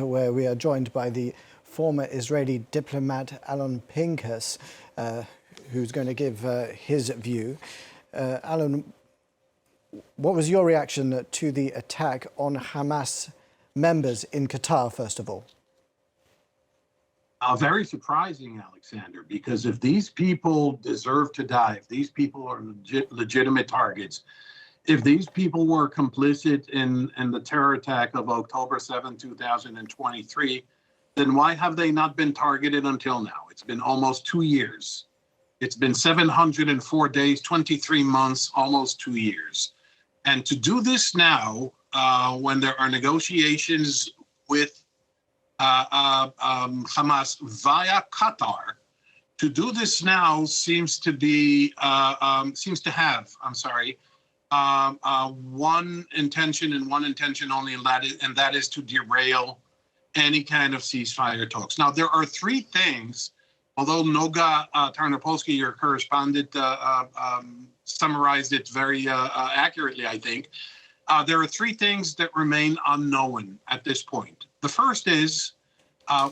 where we are joined by the former Israeli diplomat Alon Pinkas, who's going to give his view. Alon, what was your reaction to the attack on Hamas members in Qatar, first of all? Very surprising, Alexander, because if these people deserve to die, if these people are legitimate targets, if these people were complicit in the terror attack of October 7, 2023, then why have they not been targeted until now? It's been almost 2 years. It's been 704 days, 23 months, almost 2 years. And to do this now, when there are negotiations with Hamas via Qatar, to do this now seems to have one intention and one intention only, and that is to derail any kind of ceasefire talks. Now, there are three things, although Noga Tarnopolsky, your correspondent, summarized it very accurately, I think. There are three things that remain unknown at this point. The first is,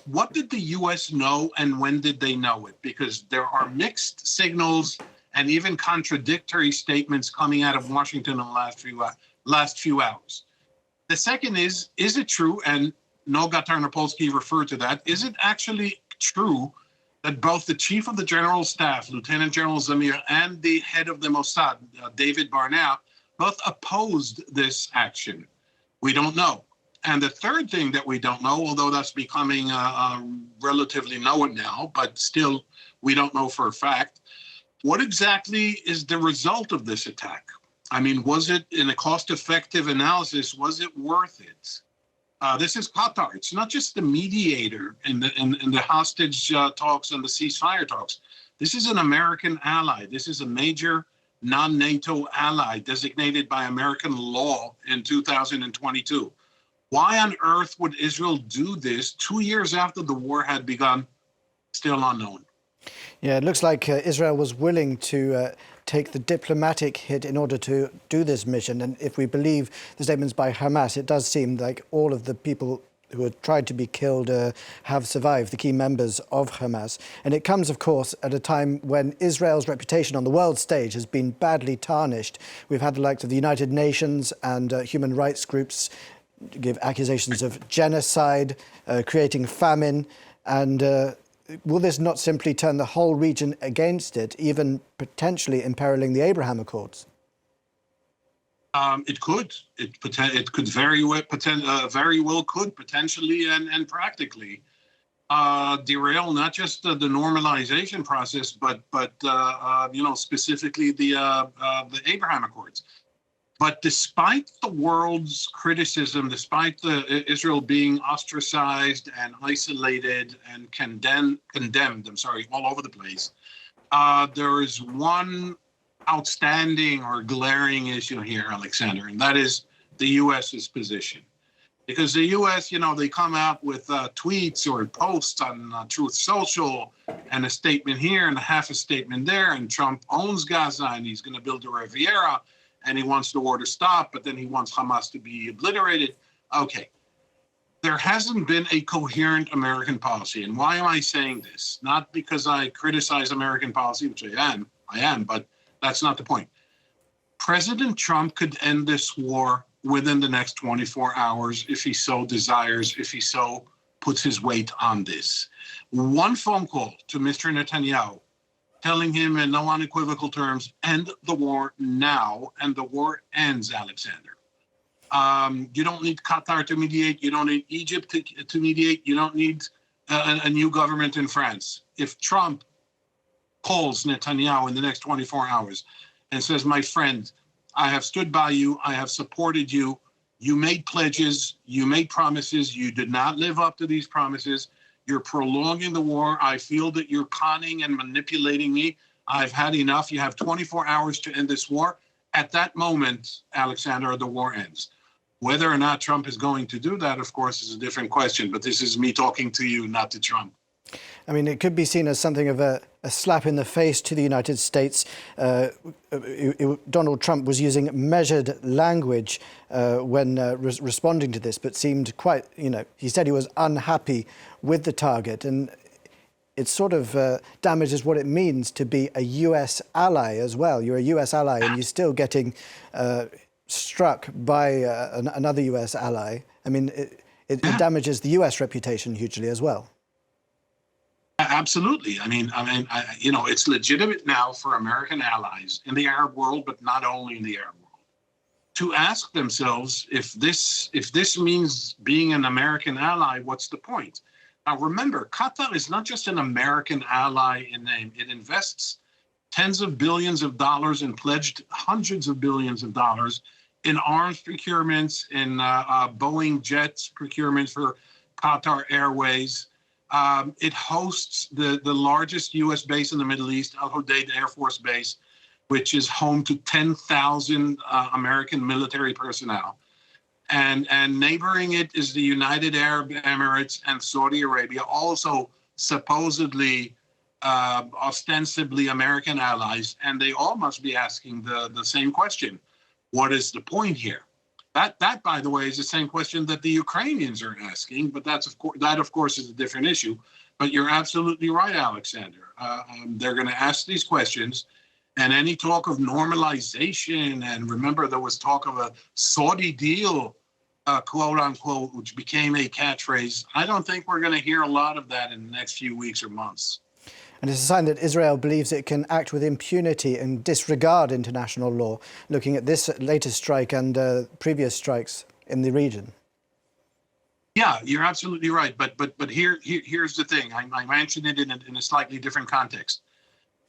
what did the U.S. know and when did they know it? Because there are mixed signals and even contradictory statements coming out of Washington in the last few hours. The second is it true, and Noga Tarnopolsky referred to that, is it actually true that both the chief of the general staff, Lieutenant General Zamir, and the head of the Mossad, David Barnea, both opposed this action? We don't know. And the third thing that we don't know, although that's becoming relatively known now, but still we don't know for a fact, what exactly is the result of this attack? I mean, was it, in a cost-effective analysis, was it worth it? This is Qatar. It's not just the mediator in the hostage talks and the ceasefire talks. This is an American ally. This is a major non-NATO ally designated by American law in 2022. Why on earth would Israel do this 2 years after the war had begun? Still unknown. Yeah, it looks like Israel was willing to take the diplomatic hit in order to do this mission. And if we believe the statements by Hamas, it does seem like all of the people who had tried to be killed have survived, the key members of Hamas. And it comes, of course, at a time when Israel's reputation on the world stage has been badly tarnished. We've had the likes of the United Nations and human rights groups give accusations of genocide, creating famine, and will this not simply turn the whole region against it, even potentially imperiling the Abraham Accords? It could. It could very well could potentially and practically derail not just the normalization process, but specifically the Abraham Accords. But despite the world's criticism, despite Israel being ostracized and isolated and condemned, all over the place, there is one outstanding or glaring issue here, Alexander, and that is the U.S.'s position. Because the U.S., they come out with tweets or posts on Truth Social and a statement here and a half a statement there, and Trump owns Gaza and he's going to build a Riviera. And he wants the war to stop, but then he wants Hamas to be obliterated. Okay. There hasn't been a coherent American policy. And why am I saying this? Not because I criticize American policy, which I am, but that's not the point. President Trump could end this war within the next 24 hours if he so desires, if he so puts his weight on this. One phone call to Mr. Netanyahu, telling him in no unequivocal terms, end the war now, and the war ends, Alexander. You don't need Qatar to mediate. You don't need Egypt to mediate. You don't need a new government in France. If Trump calls Netanyahu in the next 24 hours and says, my friend, I have stood by you, I have supported you, you made pledges, you made promises, you did not live up to these promises, you're prolonging the war. I feel that you're conning and manipulating me. I've had enough. You have 24 hours to end this war. At that moment, Alexander, the war ends. Whether or not Trump is going to do that, of course, is a different question. But this is me talking to you, not to Trump. I mean, it could be seen as something of a slap in the face to the United States. Donald Trump was using measured language when responding to this, but seemed quite, he said he was unhappy with the target. And it sort of damages what it means to be a US ally as well. You're a US ally and you're still getting struck by another US ally. I mean, it damages the US reputation hugely as well. Absolutely. I mean, it's legitimate now for American allies in the Arab world, but not only in the Arab world, to ask themselves if this means being an American ally, what's the point? Now, remember, Qatar is not just an American ally in name. It invests tens of billions of dollars and pledged hundreds of billions of dollars in arms procurements, in Boeing jets procurements for Qatar Airways. It hosts the largest U.S. base in the Middle East, Al Hodeida Air Force Base, which is home to 10,000 American military personnel. And neighboring it is the United Arab Emirates and Saudi Arabia, also supposedly, ostensibly American allies. And they all must be asking the same question. What is the point here? That, by the way, is the same question that the Ukrainians are asking, but that, of course, is a different issue. But you're absolutely right, Alexander. They're going to ask these questions, and any talk of normalization, and remember, there was talk of a Saudi deal, quote unquote, which became a catchphrase. I don't think we're going to hear a lot of that in the next few weeks or months. And it's a sign that Israel believes it can act with impunity and disregard international law, looking at this latest strike and previous strikes in the region. Yeah, you're absolutely right. But here's the thing. I mentioned it in a slightly different context.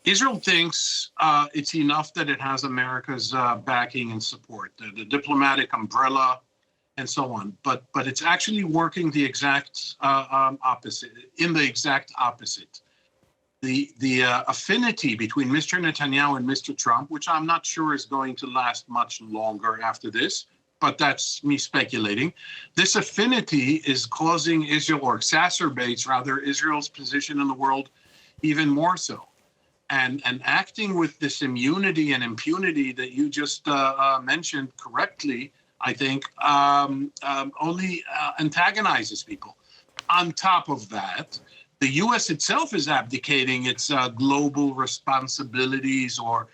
Israel thinks it's enough that it has America's backing and support, the diplomatic umbrella, and so on. But it's actually working the exact opposite. The affinity between Mr. Netanyahu and Mr. Trump, which I'm not sure is going to last much longer after this, but that's me speculating. This affinity is causing Israel, or exacerbates rather, Israel's position in the world even more so. And acting with this immunity and impunity that you just mentioned correctly, I think, only antagonizes people. On top of that, the U.S. itself is abdicating its global responsibilities or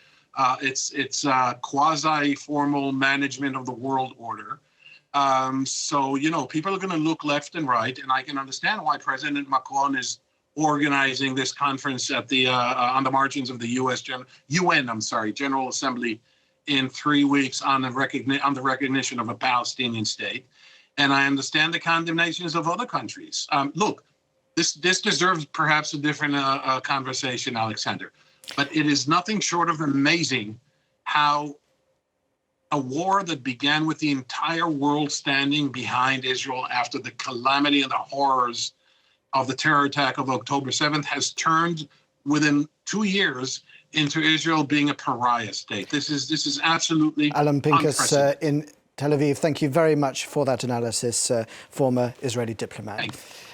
its quasi-formal management of the world order. So, people are going to look left and right, and I can understand why President Macron is organizing this conference at the on the margins of the UN General Assembly in 3 weeks on the recognition of a Palestinian state. And I understand the condemnations of other countries. Look, this deserves perhaps a different conversation, Alexander. But it is nothing short of amazing how a war that began with the entire world standing behind Israel after the calamity and the horrors of the terror attack of October 7th has turned within 2 years into Israel being a pariah state. This is absolutely Alon Pinkas in Tel Aviv, thank you very much for that analysis, former Israeli diplomat. Thanks.